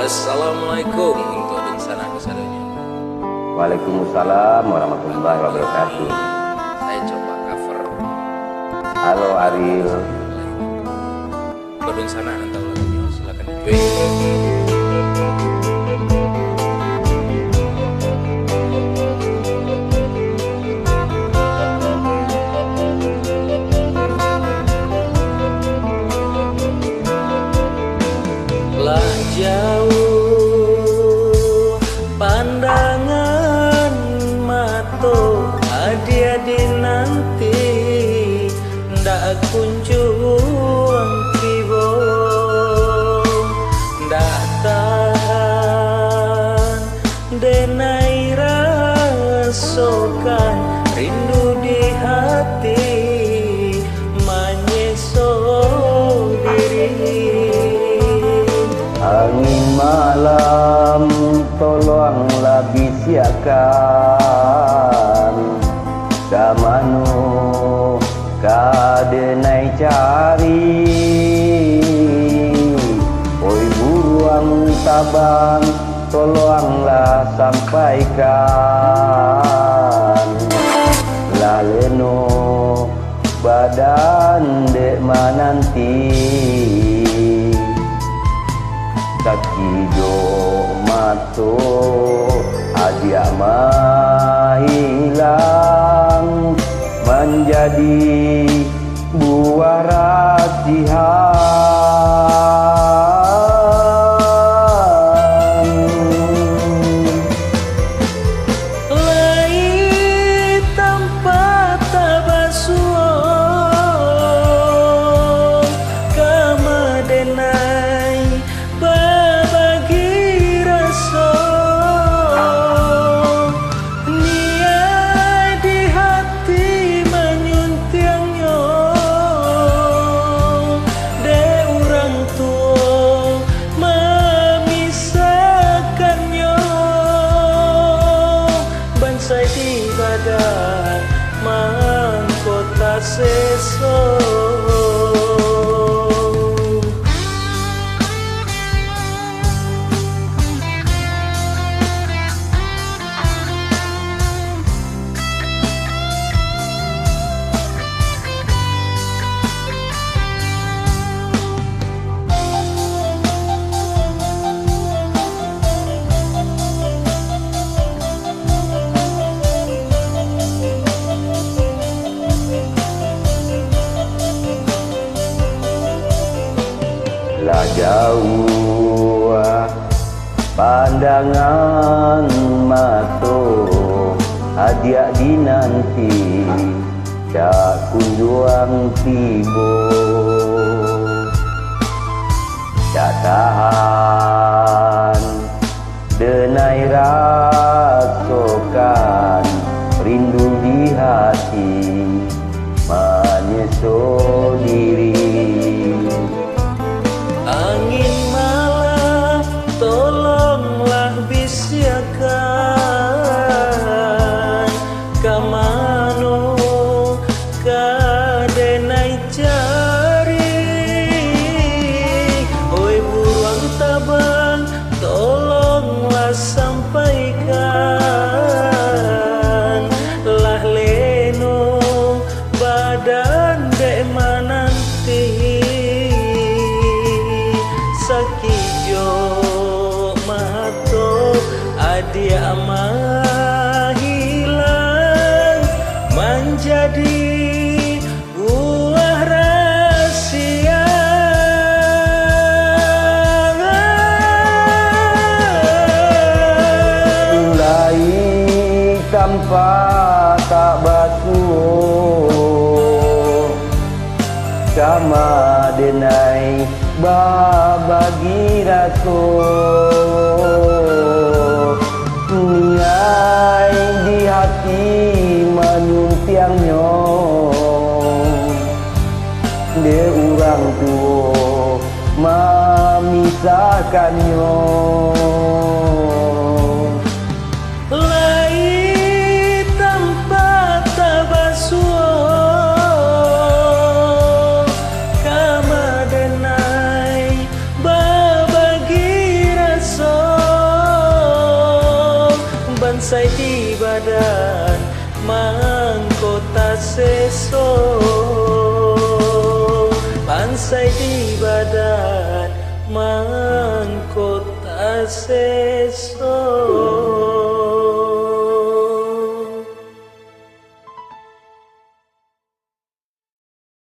Assalamualaikum untuk dan sana kesadanya. Waalaikumsalam warahmatullahi wabarakatuh. Saya coba cover. Halo Ariel. Untuk dan sana nanti lagunya silakan enjoy. Jauh pandangan mato adi-adi nanti ndak kunjung kibo ndak tahan denai rasokan rindu di hati menyeso diri. Angin malam tolonglah bisiakan kamanu kadenai cari oi buruang tabang tolonglah sampaikan laleno badan dek mananti sakido mato adia hilang menjadi buah rasihan. Lai tanpa tabasuo kamadenai babagi raso niat di hati menyuntiangnya de orang tua memisahkannya bansai di badan mangkota seso. Lah jauh pandangan mato hadiah dinanti tak kunjung tibo tak tahan denai rasokan rindu di hati menyeso diri. Angin malam tolonglah bisiakan kamano kadenai cari oi buruang tabang tolonglah sampaikan lah leno badan dek mananti sakijo mato adia hilang menjadi buah rahasia. Lai tanpa tak basuh sama denai babagi raso niai di hati menyuntiangnya de orang tua memisahkannya. Lai tanpa tabasuo kamadenai babagi raso pansai di badan mangkota seso, pansai di badan mangkota seso.